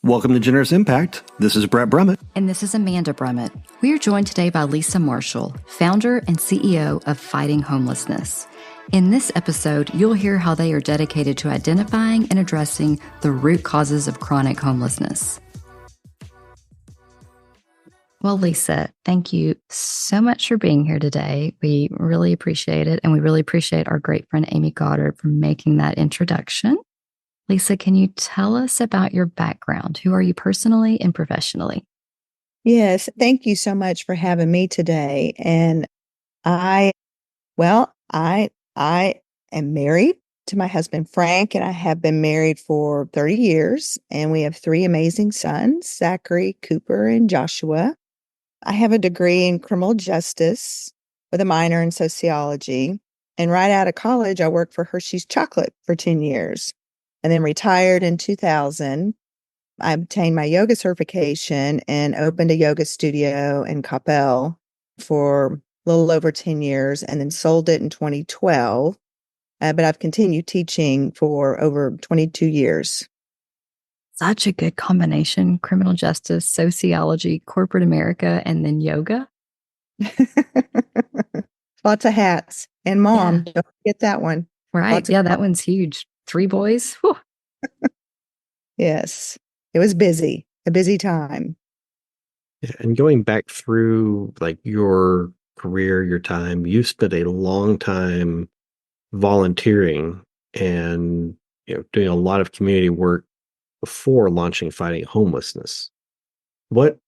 Welcome to Generous Impact. This is Brett Brummett. And this is Amanda Brummett. We are joined today by Lisa Marshall, founder and CEO of Fighting Homelessness. In this episode, you'll hear how they are dedicated to identifying and addressing the root causes of chronic homelessness. Well, Lisa, thank you so much for being here today. We really appreciate it, and we really appreciate our great friend Amy Goddard for making that introduction. Lisa, can you tell us about your background? Who are you personally and professionally? Yes, thank you so much for having me today. And I am married to my husband, Frank, and I have been married for 30 years. And we have three amazing sons, Zachary, Cooper, and Joshua. I have a degree in criminal justice with a minor in sociology. And right out of college, I worked for Hershey's Chocolate for 10 years and then retired in 2000. I obtained my yoga certification and opened a yoga studio in Coppell for a little over 10 years and then sold it in 2012. But I've continued teaching for over 22 years. Such a good combination: criminal justice, sociology, corporate America, and then yoga. Lots of hats. And mom, Yeah. don't forget that one. Right. Yeah, that one's huge. 3 boys. Whew. Yes. It was busy, a busy time. Yeah, and going back through like your career, your time, you spent a long time volunteering and doing a lot of community work before launching Fighting Homelessness. What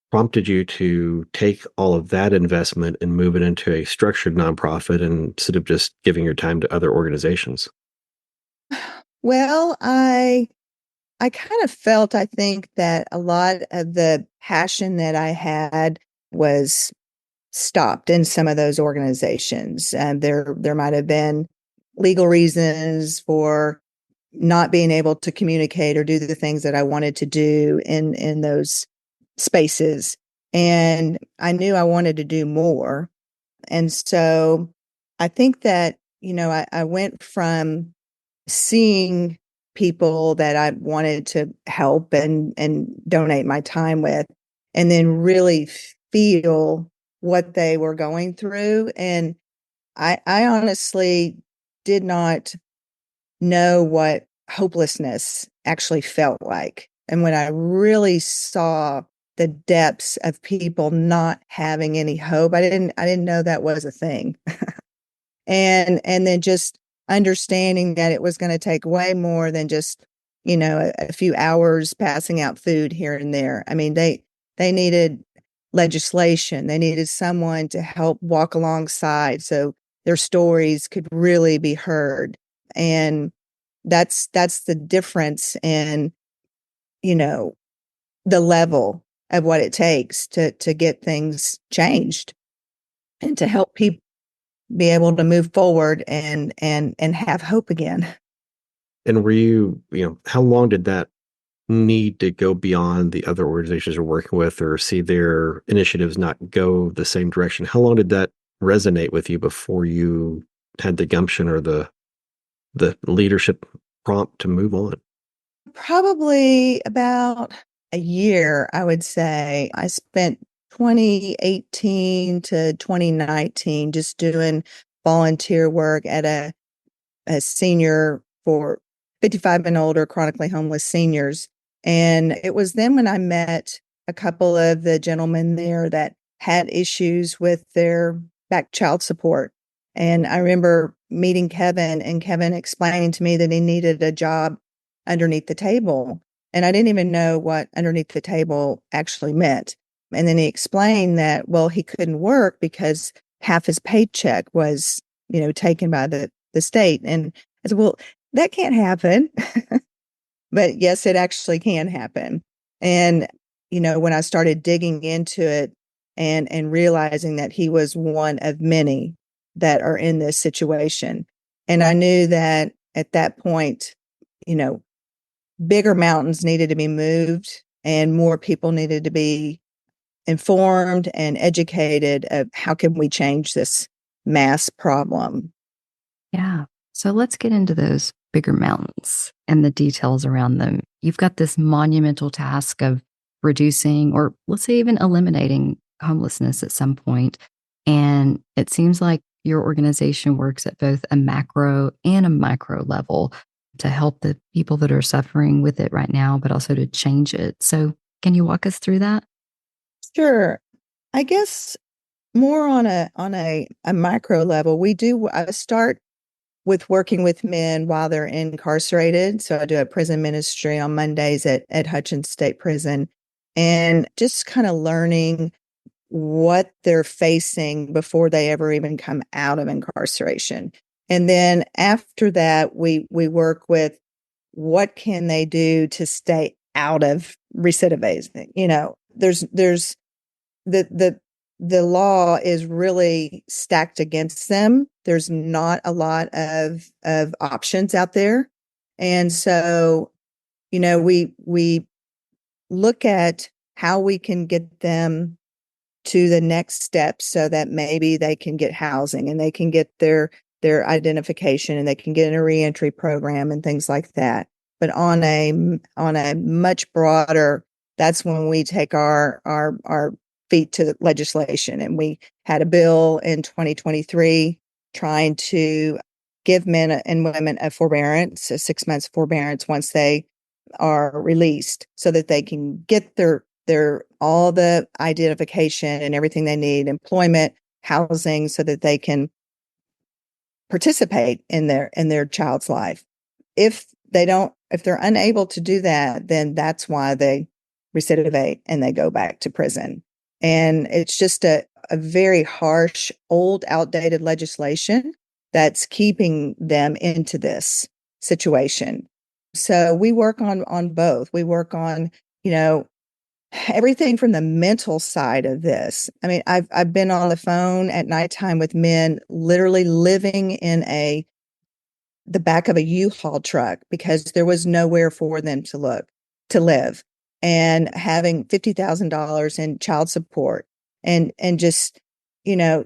prompted you to take all of that investment and move it into a structured nonprofit instead of just giving your time to other organizations? Well, I kind of felt, I think, that a lot of the passion that I had was stopped in some of those organizations. And there might have been legal reasons for not being able to communicate or do the things that I wanted to do in those spaces. And I knew I wanted to do more. And so I think that, I went from seeing people that I wanted to help and donate my time with, and then really feel what they were going through. And I honestly did not know what hopelessness actually felt like. And when I really saw the depths of people not having any hope, I didn't know that was a thing. and then just understanding that it was going to take way more than just, a few hours passing out food here and there. I mean, they needed legislation. They needed someone to help walk alongside so their stories could really be heard. And that's the difference in, the level of what it takes to get things changed and to help people be able to move forward and have hope again. And were you, how long did that need to go beyond the other organizations you're working with or see their initiatives not go the same direction? How long did that resonate with you before you had the gumption or the leadership prompt to move on? Probably about a year, I would say. I spent 2018 to 2019 just doing volunteer work at a senior for 55 and older chronically homeless seniors. And it was then when I met a couple of the gentlemen there that had issues with their back child support. And I remember meeting Kevin and Kevin explaining to me that he needed a job underneath the table. And I didn't even know what underneath the table actually meant. And then he explained that, well, he couldn't work because half his paycheck was, taken by the state. And I said, well, that can't happen. But yes, it actually can happen. And, when I started digging into it and realizing that he was one of many that are in this situation. And I knew that at that point, bigger mountains needed to be moved and more people needed to be informed and educated of how can we change this mass problem. Yeah. So let's get into those bigger mountains and the details around them. You've got this monumental task of reducing, or let's say even eliminating homelessness at some point. And it seems like your organization works at both a macro and a micro level to help the people that are suffering with it right now, but also to change it. So, can you walk us through that? Sure. I guess more on a micro level, we do start with working with men while they're incarcerated. So I do a prison ministry on Mondays at Hutchins State Prison, and just kind of learning what they're facing before they ever even come out of incarceration. And then after that, we work with what can they do to stay out of recidivism. There's the the law is really stacked against them. There's not a lot of options out there. And so, we look at how we can get them to the next step so that maybe they can get housing and they can get their identification and they can get in a reentry program and things like that. But on a much broader, that's when we take our feet to legislation. And we had a bill in 2023 trying to give men and women a forbearance, a 6 months forbearance once they are released, so that they can get their all the identification and everything they need, employment, housing, so that they can participate in their child's life. If they're unable to do that, then that's why they recidivate and they go back to prison. And it's just a very harsh, old, outdated legislation that's keeping them into this situation. So we work on both. We work on, everything from the mental side of this. I mean, I've been on the phone at nighttime with men literally living in the back of a U-Haul truck because there was nowhere for them to live, and having $50,000 in child support, and you know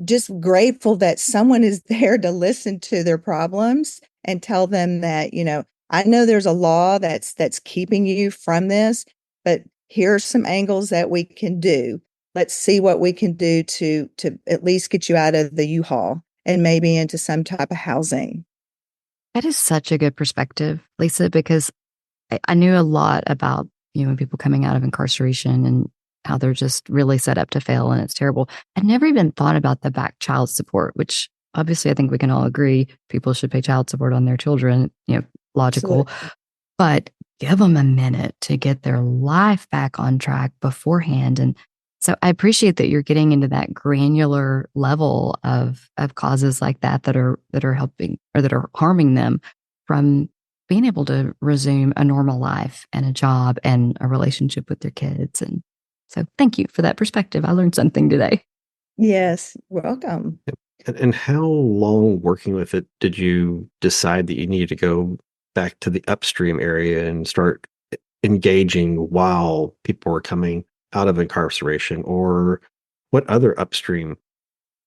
just grateful that someone is there to listen to their problems and tell them that, I know there's a law that's keeping you from this, but here are some angles that we can do. Let's see what we can do to at least get you out of the U-Haul and maybe into some type of housing. That is such a good perspective, Lisa, because I knew a lot about, people coming out of incarceration and how they're just really set up to fail and it's terrible. I never even thought about the back child support, which obviously I think we can all agree people should pay child support on their children, logical, Absolutely. but give them a minute to get their life back on track beforehand. And so I appreciate that you're getting into that granular level of causes like that are helping or that are harming them from being able to resume a normal life and a job and a relationship with their kids. And so thank you for that perspective. I learned something today. Yes, welcome. Yep. And how long working with it did you decide that you needed to go back to the upstream area and start engaging while people were coming out of incarceration? Or what other upstream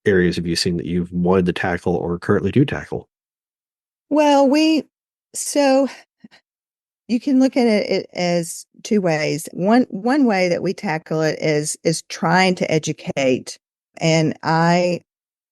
areas have you seen that you've wanted to tackle or currently do tackle? Well, so you can look at it as two ways. One way that we tackle it is trying to educate. And I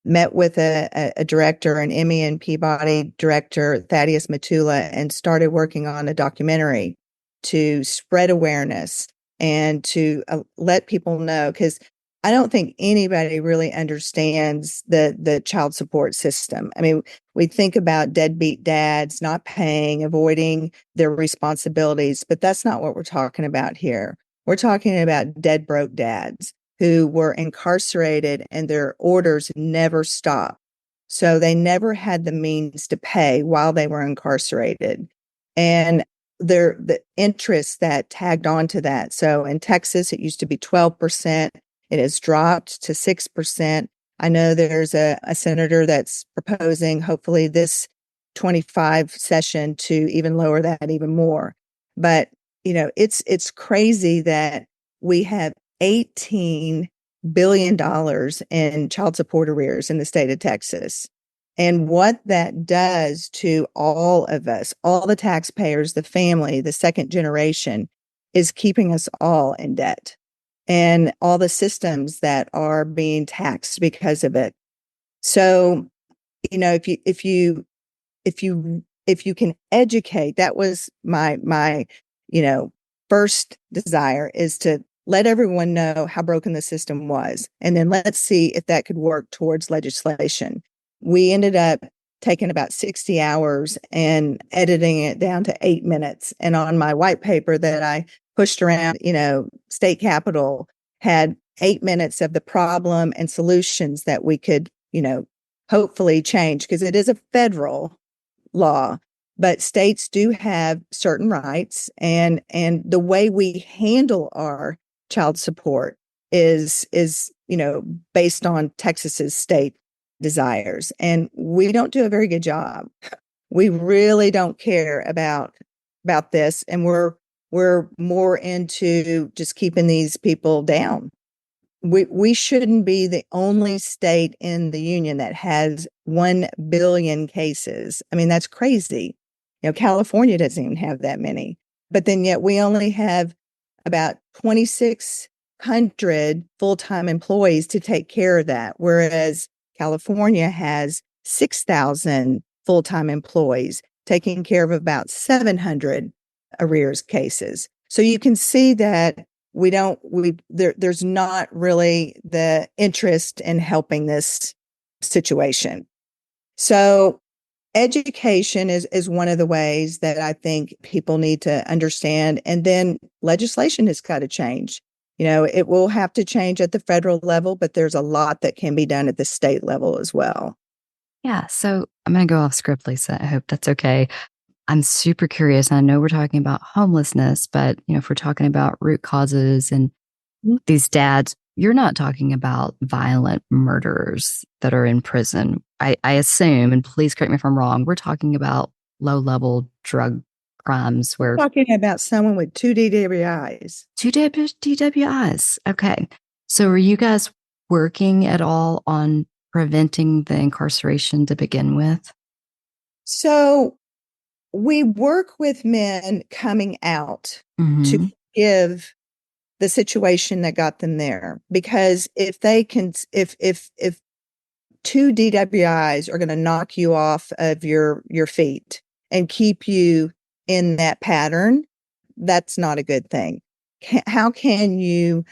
met with a director, an Emmy and Peabody director, Thaddeus Matula, and started working on a documentary to spread awareness and to let people know, because I don't think anybody really understands the child support system. I mean, we think about deadbeat dads not paying, avoiding their responsibilities, but that's not what we're talking about here. We're talking about dead broke dads who were incarcerated and their orders never stopped. So they never had the means to pay while they were incarcerated. And the interest that tagged on to that. So in Texas, it used to be 12%. It has dropped to 6%. I know there's a senator that's proposing, hopefully this 25 session, to even lower that even more. But, it's crazy that we have $18 billion in child support arrears in the state of Texas. And what that does to all of us, all the taxpayers, the family, the second generation, is keeping us all in debt, and all the systems that are being taxed because of it. So, if you can educate, that was my you know first desire, is to let everyone know how broken the system was, and then let's see if that could work towards legislation. We ended up taking about 60 hours and editing it down to 8 minutes, and on my white paper that I pushed around, state capitol, had 8 minutes of the problem and solutions that we could, hopefully change, because it is a federal law, but states do have certain rights, and the way we handle our child support is based on Texas's state desires, and we don't do a very good job. We really don't care about this, and we're more into just keeping these people down. We shouldn't be the only state in the union that has 1 billion cases. I mean, that's crazy. California doesn't even have that many, but then yet we only have about 2,600 full-time employees to take care of that, whereas California has 6,000 full-time employees taking care of about 700 arrears cases. So you can see that there's not really the interest in helping this situation. So education is one of the ways that I think people need to understand. And then legislation has got to change. It will have to change at the federal level, but there's a lot that can be done at the state level as well. Yeah. So I'm going to go off script, Lisa. I hope that's okay. I'm super curious. I know we're talking about homelessness, but if we're talking about root causes and these dads, you're not talking about violent murderers that are in prison. I assume, and please correct me if I'm wrong, we're talking about low-level drug crimes We're where talking about someone with 2 DWIs. two DWIs. Okay. So are you guys working at all on preventing the incarceration to begin with? So we work with men coming out to Mm-hmm. give the situation that got them there, because if they can, if 2 DWIs are going to knock you off of your feet and keep you in that pattern, that's not a good thing. How can you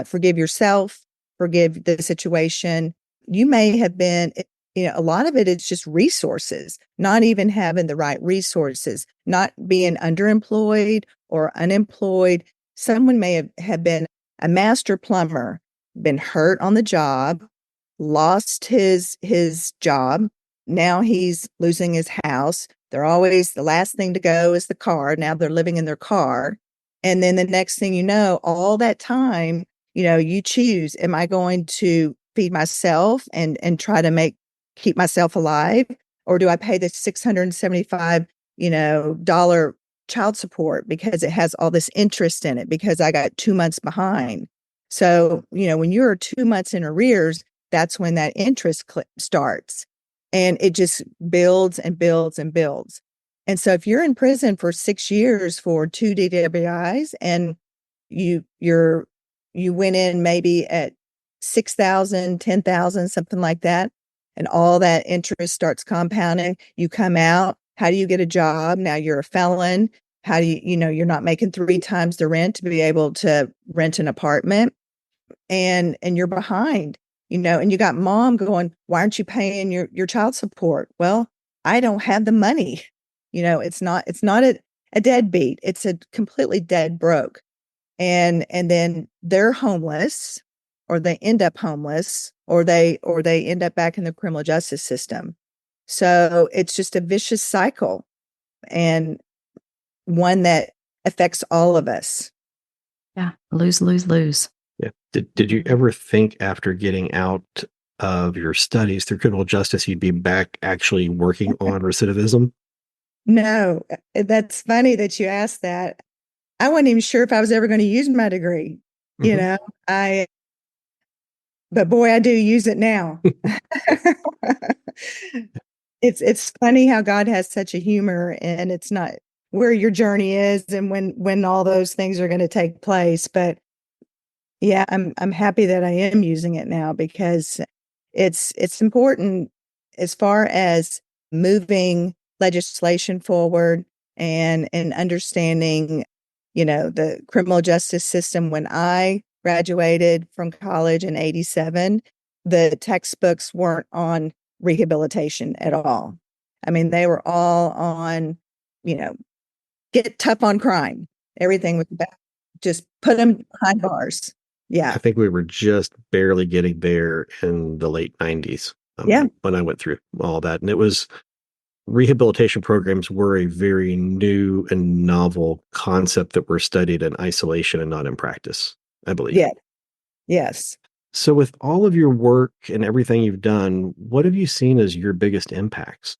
forgive yourself, forgive the situation? You may have been, a lot of it is just resources, not even having the right resources, not being underemployed or unemployed. Someone may have been a master plumber, been hurt on the job, lost his job. Now he's losing his house. They're always, the last thing to go is the car. Now they're living in their car. And then the next thing you know, all that time, you choose, am I going to feed myself and try to keep myself alive? Or do I pay the $675, dollar child support because it has all this interest in it because I got 2 months behind? So, when you're 2 months in arrears, that's when that interest starts, and it just builds and builds and builds. And so if you're in prison for 6 years for 2 DWIs, and you went in maybe at 6,000, 10,000, something like that, and all that interest starts compounding, you come out, how do you get a job? Now you're a felon. How do you're not making 3 times the rent to be able to rent an apartment, and you're behind, and you got mom going, why aren't you paying your child support? Well, I don't have the money. It's not a deadbeat. It's a completely dead broke. And then they're homeless, or they end up homeless, or they end up back in the criminal justice system. So it's just a vicious cycle, and one that affects all of us. Yeah. Lose, lose, lose. Yeah. Did you ever think after getting out of your studies through criminal justice you'd be back actually working on recidivism? No, that's funny that you asked that. I wasn't even sure if I was ever going to use my degree. You Hmm. know, I, but boy, I do use it now. It's funny how God has such a humor, and it's not where your journey is and when all those things are going to take place. But yeah, I'm happy that I am using it now because it's important as far as moving legislation forward and understanding, the criminal justice system. When I graduated from college in 87, the textbooks weren't on rehabilitation at all. I mean, they were all on, you know, get tough on crime. Everything was about just put them behind bars. I Yeah. think we were just barely getting there in the late 90s, Yeah. when I went through all that. And it was rehabilitation programs were a very new and novel concept that were studied in isolation and not in practice, I believe. Yeah. Yes. So, with all of your work and everything you've done, what have you seen as your biggest impacts?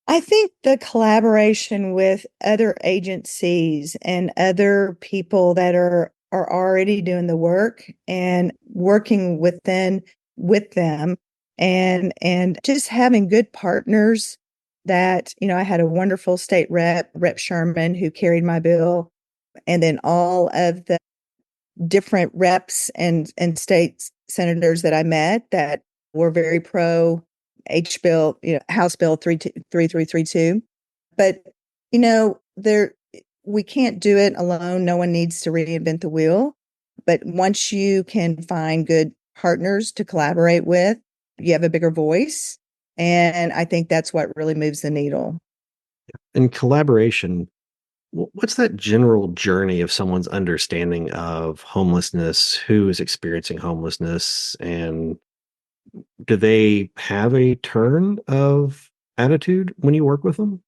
I think the collaboration with other agencies and other people that are already doing the work and working with them and just having good partners that, I had a wonderful state Rep Sherman, who carried my bill, and then all of the different reps and state senators that I met that were very pro H bill, House Bill 3332. But there, we can't do it alone. No one needs to reinvent the wheel. But once you can find good partners to collaborate with, you have a bigger voice. And I think that's what really moves the needle. In collaboration, what's that general journey of someone's understanding of homelessness, who is experiencing homelessness, and do they have a turn of attitude when you work with them,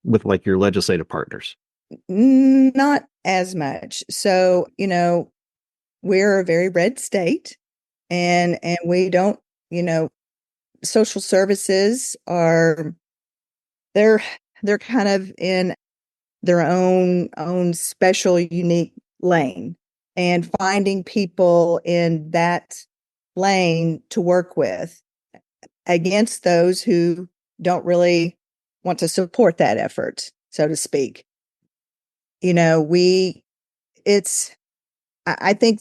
with like your legislative partners? Not as much. So, we're a very red state, and we don't, you know, social services are they're they're kind of in their own special unique lane, and finding people in that lane to work with against those who don't really want to support that effort, so to speak. We it's I think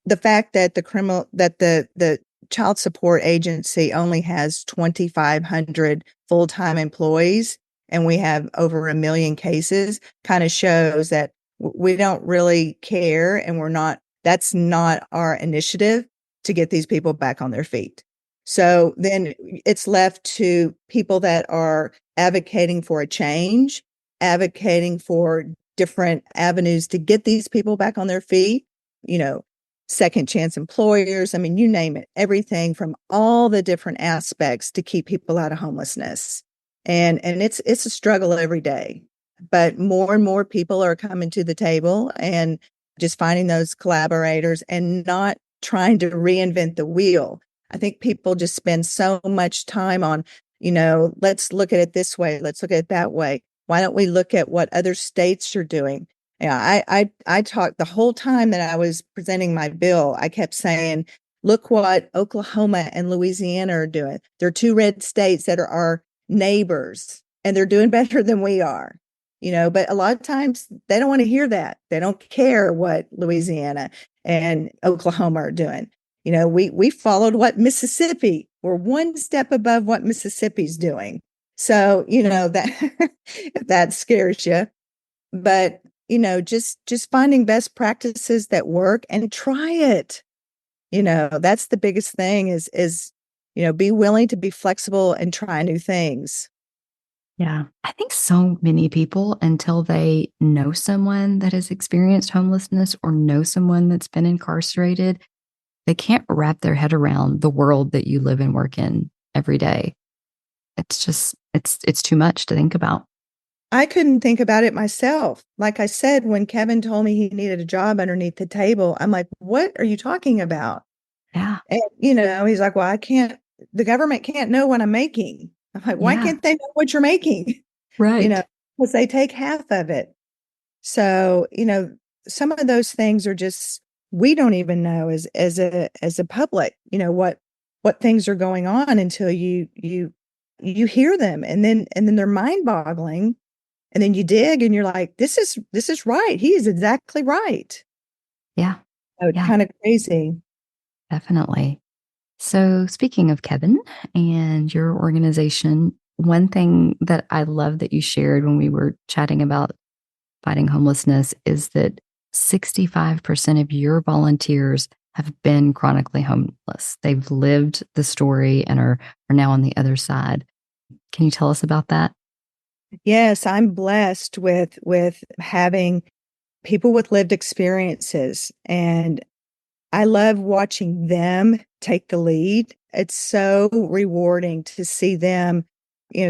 the fact that the child support agency only has 2,500 full-time employees, and we have over 1 million cases, kind of shows that we don't really care, and that's not our initiative to get these people back on their feet. So then it's left to people that are advocating for a change, advocating for different avenues to get these people back on their feet, you know, second chance employers. I mean, you name it, everything from all the different aspects to keep people out of homelessness. And it's a struggle every day. But more and more people are coming to the table and just finding those collaborators and not trying to reinvent the wheel. I think people just spend so much time on, let's look at it this way, let's look at it that way. Why don't we look at what other states are doing? Yeah, I talked the whole time that I was presenting my bill. I kept saying, look what Oklahoma and Louisiana are doing. They're two red states that are our neighbors, and they're doing better than we are. But a lot of times they don't want to hear that. They don't care what Louisiana and Oklahoma are doing. We followed what Mississippi. We're one step above what Mississippi's doing. So, that if that scares you. But, just finding best practices that work and try it. That's the biggest thing is be willing to be flexible and try new things. Yeah. I think so many people, until they know someone that has experienced homelessness or know someone that's been incarcerated, they can't wrap their head around the world that you live and work in every day. It's just, it's too much to think about. I couldn't think about it myself. Like I said, when Kevin told me he needed a job underneath the table, I'm like, what are you talking about? Yeah. And, he's like, well, the government can't know what I'm making. I'm like, why Yeah. can't they know what you're making? You know, Right. because they take half of it. So, some of those things are just, we don't even know as a public, what things are going on until you you hear them, and then they're mind-boggling, and then you dig and you're like, this is right. He is exactly right. Yeah. So it's Yeah, kind of crazy. definitely. So, speaking of Kevin and your organization, one thing that I love that you shared when we were chatting about fighting homelessness is that 65% of your volunteers have been chronically homeless. They've lived the story and are now on the other side. Can you tell us about that? Yes, I'm blessed with having people with lived experiences, and I love watching them take the lead. It's so rewarding to see them.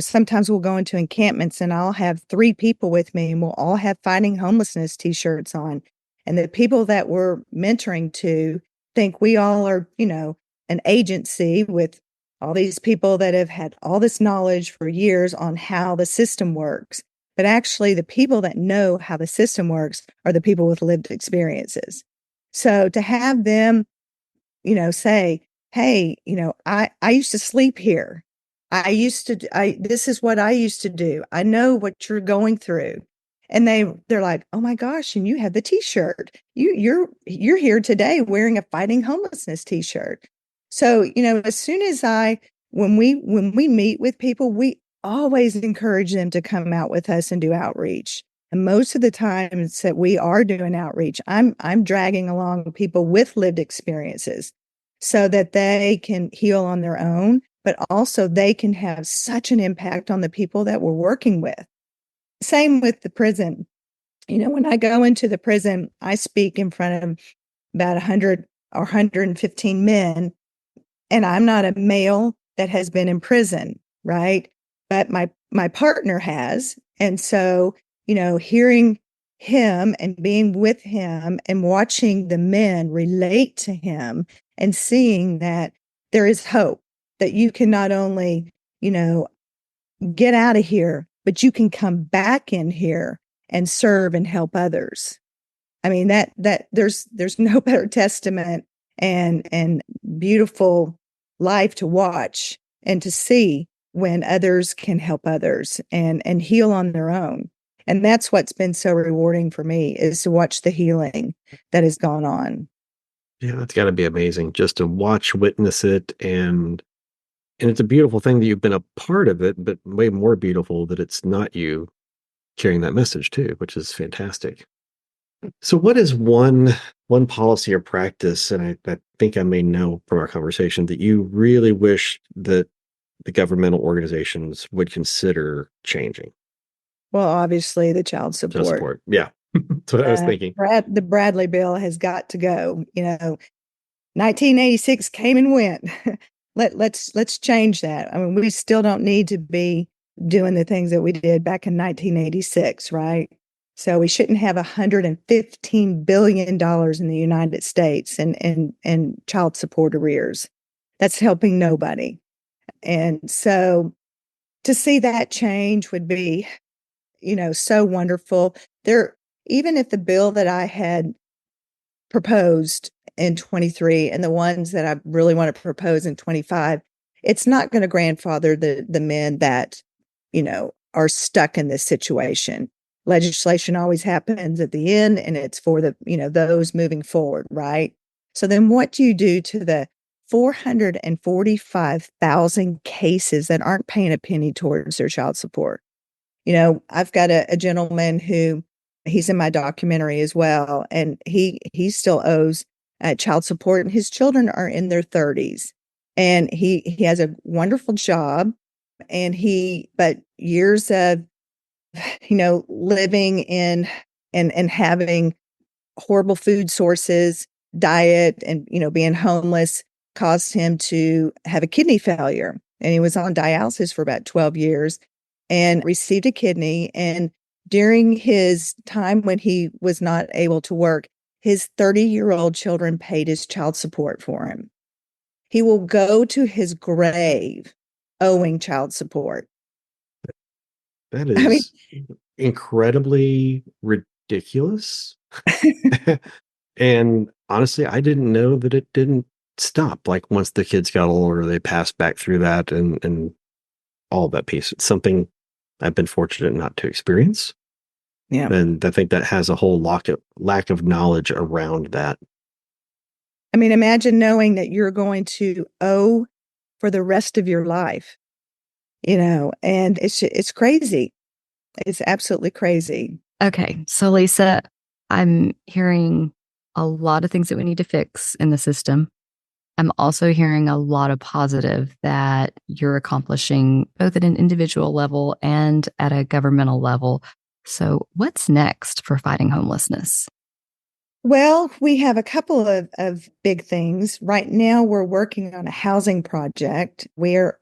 Sometimes we'll go into encampments and I'll have three people with me and we'll all have fighting homelessness t-shirts on. And the people that we're mentoring to think we all are, an agency with all these people that have had all this knowledge for years on how the system works. But actually, the people that know how the system works are the people with lived experiences. So to have them, say, hey, I used to sleep here. This is what I used to do. I know what you're going through. And they're like, oh my gosh, and you have the t-shirt. You're here today wearing a fighting homelessness t-shirt. So, as soon as when we meet with people, we always encourage them to come out with us and do outreach. And most of the times that we are doing outreach, I'm dragging along people with lived experiences so that they can heal on their own, but also they can have such an impact on the people that we're working with. Same with the prison. When I go into the prison, I speak in front of about 100 or 115 men, and I'm not a male that has been in prison, right? But my partner has. And so, hearing him and being with him and watching the men relate to him and seeing that there is hope, that you can not only, get out of here, but you can come back in here and serve and help others. I mean, that there's no better testament and beautiful life to watch and to see when others can help others and heal on their own. And that's what's been so rewarding for me, is to watch the healing that has gone on. Yeah, that's got to be amazing just to watch, witness it, and it's a beautiful thing that you've been a part of it, but way more beautiful that it's not you carrying that message too, which is fantastic. So what is one policy or practice, and I think I may know from our conversation, that you really wish that the governmental organizations would consider changing? Well, obviously the child Child support. support. Yeah. That's what I was thinking. The Bradley bill has got to go. 1986 came and went. Let's change that. I mean, we still don't need to be doing the things that we did back in 1986, right? So we shouldn't have $115 billion in the United States and child support arrears. That's helping nobody. And so to see that change would be, so wonderful. Even if the bill that I had proposed in 23 and the ones that I really want to propose in 25, it's not going to grandfather the men that, are stuck in this situation. Legislation always happens at the end and it's for those moving forward, right? So then what do you do to the 445,000 cases that aren't paying a penny towards their child support? I've got a gentleman who he's in my documentary as well, and he still owes child support, and his children are in their 30s, and he has a wonderful job, and but years of living in and having horrible food sources, diet, and being homeless caused him to have a kidney failure, and he was on dialysis for about 12 years and received a kidney. And during his time when he was not able to work, his 30-year-old children paid his child support for him. He will go to his grave owing child support. That I mean, is incredibly ridiculous. And honestly, I didn't know that it didn't stop. Like once the kids got older, they passed back through that and all that piece. It's something I've been fortunate not to experience. Yeah. And I think that has a whole lack of knowledge around that. I mean, imagine knowing that you're going to owe for the rest of your life, and it's crazy. It's absolutely crazy. Okay. So, Lisa, I'm hearing a lot of things that we need to fix in the system. I'm also hearing a lot of positive that you're accomplishing both at an individual level and at a governmental level. So, what's next for fighting homelessness? Well, we have a couple of big things. Right now, we're working on a housing project. We're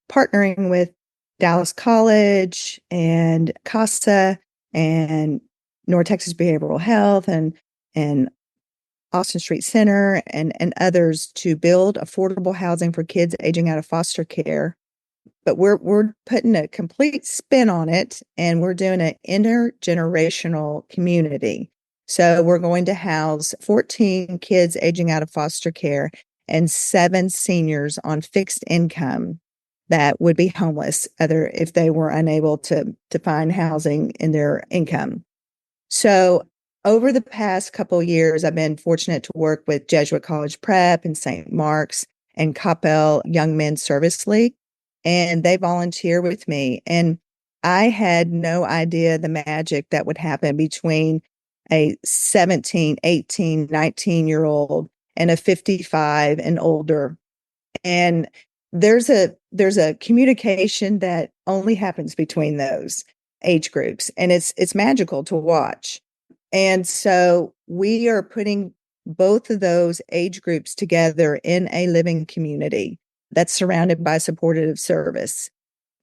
partnering with Dallas College and CASA and North Texas Behavioral Health and Austin Street Center and others to build affordable housing for kids aging out of foster care. But we're putting a complete spin on it, and we're doing an intergenerational community. So we're going to house 14 kids aging out of foster care and 7 seniors on fixed income that would be homeless other if they were unable to find housing in their income. So over the past couple of years, I've been fortunate to work with Jesuit College Prep and St. Mark's and Coppell Young Men's Service League, and they volunteer with me. And I had no idea the magic that would happen between a 17, 18, 19-year-old and a 55 and older. And there's a communication that only happens between those age groups, and it's magical to watch. And so we are putting both of those age groups together in a living community that's surrounded by supportive service.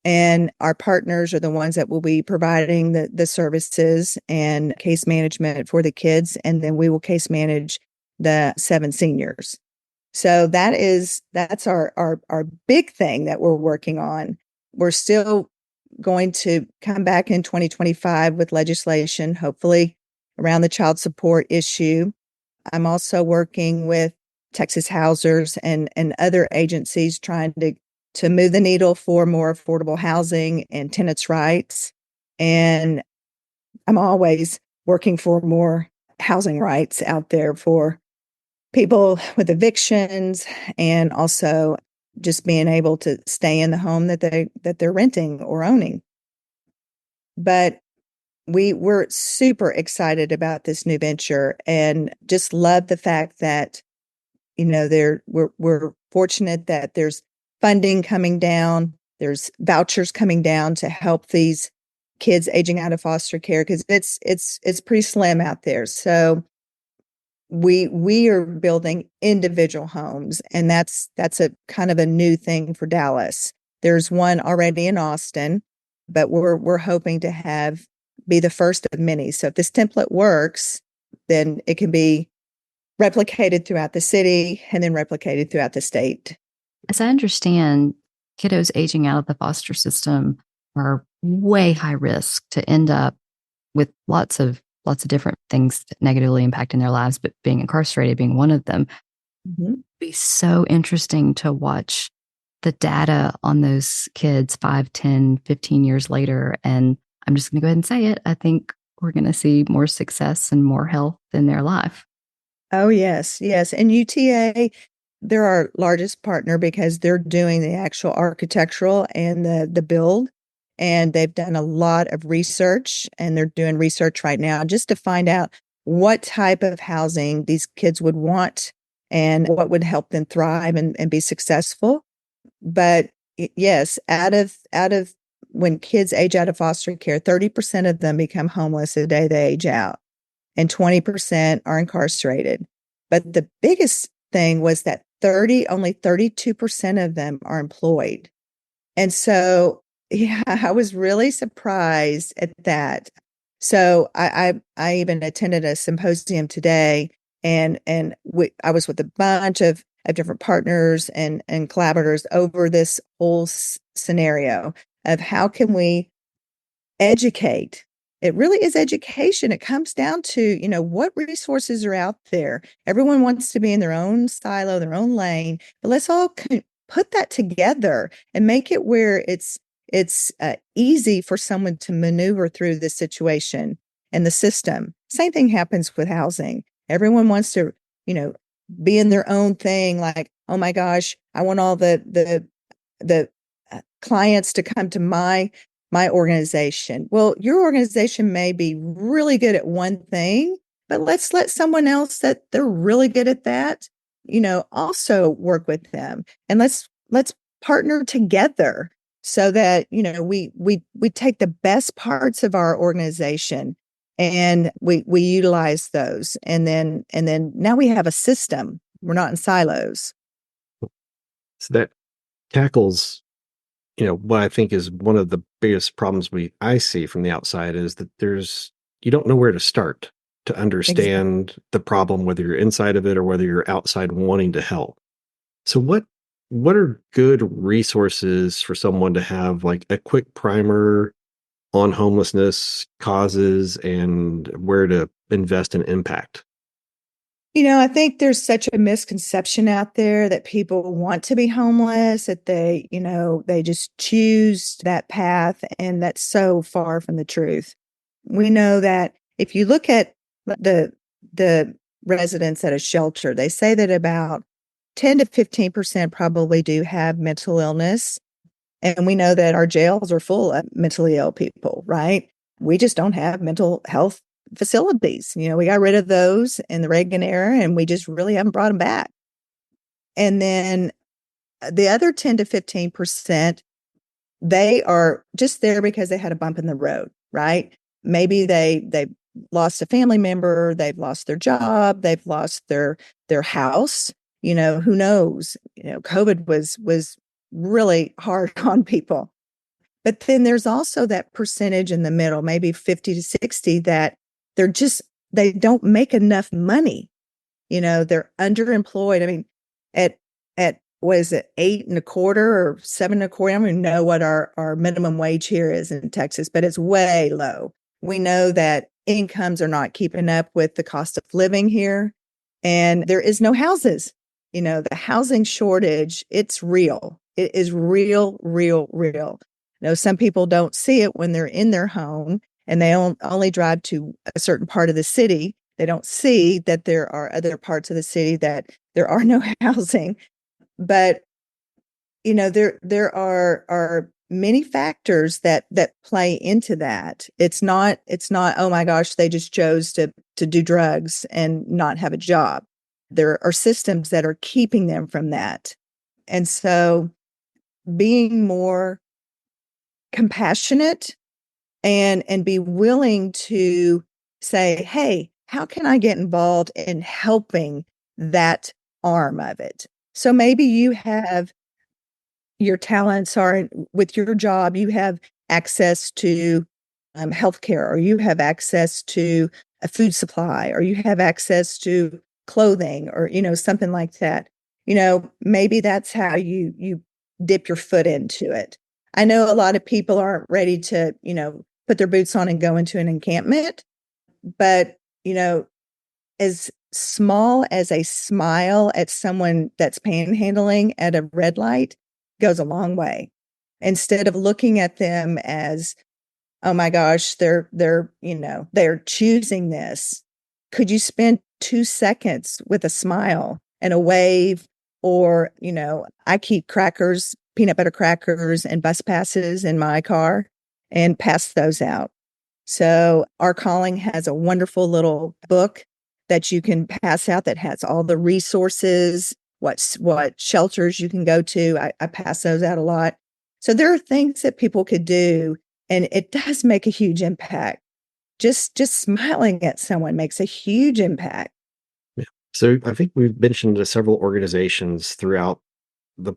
And our partners are the ones that will be providing the services and case management for the kids. And then we will case manage the 7 seniors. So that's our big thing that we're working on. We're still going to come back in 2025 with legislation, hopefully around the child support issue. I'm also working with Texas Housers and other agencies trying to move the needle for more affordable housing and tenants' rights. And I'm always working for more housing rights out there for people with evictions and also just being able to stay in the home that they're renting or owning. But we're super excited about this new venture and just love the fact that we're fortunate that there's funding coming down, there's vouchers coming down to help these kids aging out of foster care because it's pretty slim out there. So we are building individual homes, and that's a kind of a new thing for Dallas. There's one already in Austin, but we're hoping to be the first of many. So if this template works, then it can be replicated throughout the city and then replicated throughout the state. As I understand, kiddos aging out of the foster system are way high risk to end up with lots of different things negatively impacting their lives, but being incarcerated being one of them. Mm-hmm. It'd be so interesting to watch the data on those kids 5, 10, 15 years later. And I'm just going to go ahead and say it. I think we're going to see more success and more health in their life. Oh, yes, yes. And UTA, they're our largest partner because they're doing the actual architectural and the build. And they've done a lot of research, and they're doing research right now just to find out what type of housing these kids would want and what would help them thrive and be successful. But yes, out of when kids age out of foster care, 30% of them become homeless the day they age out, and 20% are incarcerated. But the biggest thing was that only 32% of them are employed. And so, yeah, I was really surprised at that. So I even attended a symposium today, and I was with a bunch of different partners and collaborators over this whole scenario of how can we educate. It really is education. It comes down to, what resources are out there. Everyone wants to be in their own silo, their own lane, but let's all put that together and make it where it's it's easy for someone to maneuver through this situation and the system. Same thing happens with housing. Everyone wants to, you know, be in their own thing. Like, oh my gosh, I want all the clients to come to my organization. Well, your organization may be really good at one thing, but let's let someone else that they're really good at that, also work with them. And let's partner together so that, we take the best parts of our organization and we utilize those. And then now we have a system. We're not in silos. So that tackles, what I think is one of the biggest problems I see from the outside is that you don't know where to start to Exactly. understand the problem, whether you're inside of it or whether you're outside wanting to help. So what are good resources for someone to have, like a quick primer on homelessness causes and where to invest in impact? I think there's such a misconception out there that people want to be homeless, that they just choose that path. And that's so far from the truth. We know that if you look at the residents at a shelter, they say that about 10 to 15% probably do have mental illness. And we know that our jails are full of mentally ill people, right? We just don't have mental health facilities. We got rid of those in the Reagan era and we just really haven't brought them back. And then the other 10 to 15%, they are just there because they had a bump in the road, right? Maybe they lost a family member, they've lost their job, they've lost their house. Who knows? COVID was really hard on people. But then there's also that percentage in the middle, maybe 50 to 60, that they don't make enough money. They're underemployed. I mean, at what is it, 8.25 or 7.25? I don't even know what our minimum wage here is in Texas, but it's way low. We know that incomes are not keeping up with the cost of living here, and there is no houses. The housing shortage, it's real. It is real, real, real. Some people don't see it when they're in their home and they only drive to a certain part of the city. They don't see that there are other parts of the city that there are no housing. But there are many factors that play into that. It's not oh my gosh, they just chose to do drugs and not have a job. There are systems that are keeping them from that. And so being more compassionate and be willing to say, hey, how can I get involved in helping that arm of it? So maybe you have your talents are with your job, you have access to healthcare, or you have access to a food supply, or you have access to clothing, or something like that. Maybe that's how you dip your foot into it. I know a lot of people aren't ready to put their boots on and go into an encampment, but as small as a smile at someone that's panhandling at a red light goes a long way. Instead of looking at them as, oh my gosh, they're choosing this. Could you spend 2 seconds with a smile and a wave? Or, I keep crackers, peanut butter crackers, and bus passes in my car and pass those out. So Our Calling has a wonderful little book that you can pass out that has all the resources, what shelters you can go to. I pass those out a lot. So there are things that people could do, and it does make a huge impact. Just smiling at someone makes a huge impact. Yeah. So I think we've mentioned several organizations throughout the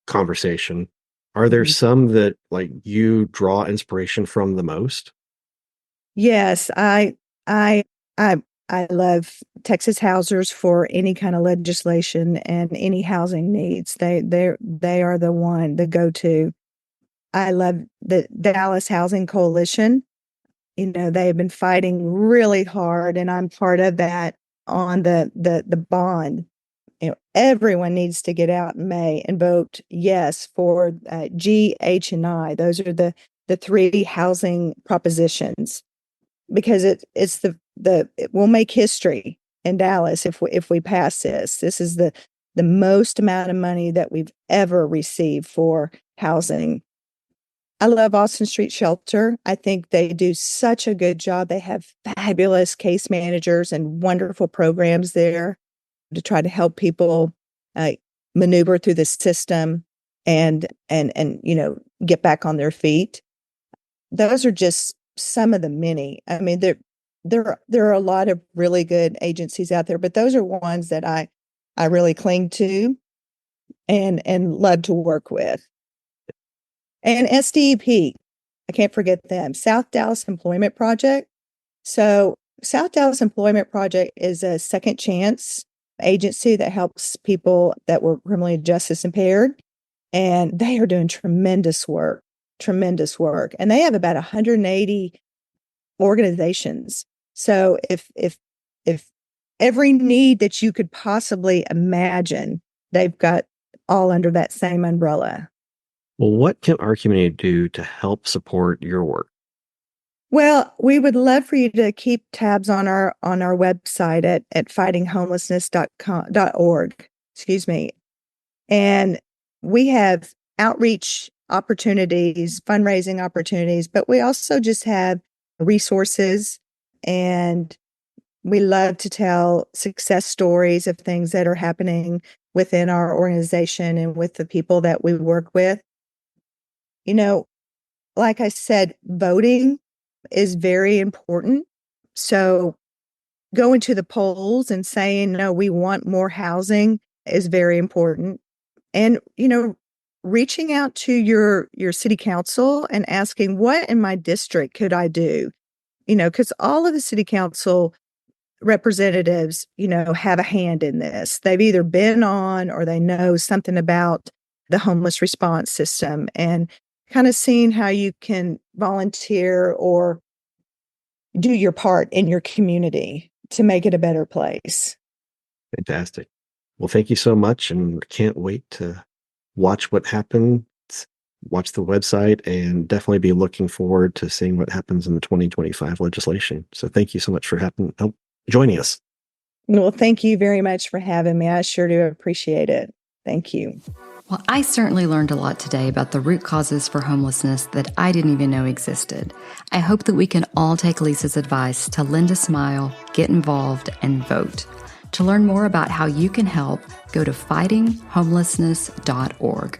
conversation. Are there Mhm. some that like you draw inspiration from the most? Yes, I I I love Texas Housers for any kind of legislation and any housing needs. They are the go-to. I love the Dallas Housing Coalition. They have been fighting really hard, and I'm part of that on the bond. everyone needs to get out in May and vote yes for G, H, and I. Those are the three housing propositions, because it will make history in Dallas if we pass this. This is the most amount of money that we've ever received for housing. I love Austin Street Shelter. I think they do such a good job. They have fabulous case managers and wonderful programs there to try to help people uh, maneuver through the system and get back on their feet. Those are just some of the many. I mean, there are a lot of really good agencies out there, but those are ones that I really cling to and love to work with. And SDEP, I can't forget them. South Dallas Employment Project. So South Dallas Employment Project is a second chance agency that helps people that were criminally justice impaired. And they are doing tremendous work. And they have about 180 organizations. So if every need that you could possibly imagine, they've got all under that same umbrella. Well, what can our community do to help support your work? Well, we would love for you to keep tabs on our website at fightinghomelessness.org. Excuse me. And we have outreach opportunities, fundraising opportunities, but we also just have resources, and we love to tell success stories of things that are happening within our organization and with the people that we work with. Like I said, voting is very important. So going to the polls and saying, no, we want more housing is very important. And, reaching out to your city council and asking, what in my district could I do? Because all of the city council representatives, have a hand in this. They've either been on or they know something about the homeless response system, and kind of seeing how you can volunteer or do your part in your community to make it a better place. Fantastic. Well, thank you so much, and can't wait to watch what happens, watch the website, and definitely be looking forward to seeing what happens in the 2025 legislation. So thank you so much for joining us. Well, thank you very much for having me. I sure do appreciate it. Thank you. Well, I certainly learned a lot today about the root causes for homelessness that I didn't even know existed. I hope that we can all take Lisa's advice to lend a smile, get involved, and vote. To learn more about how you can help, go to fightinghomelessness.org.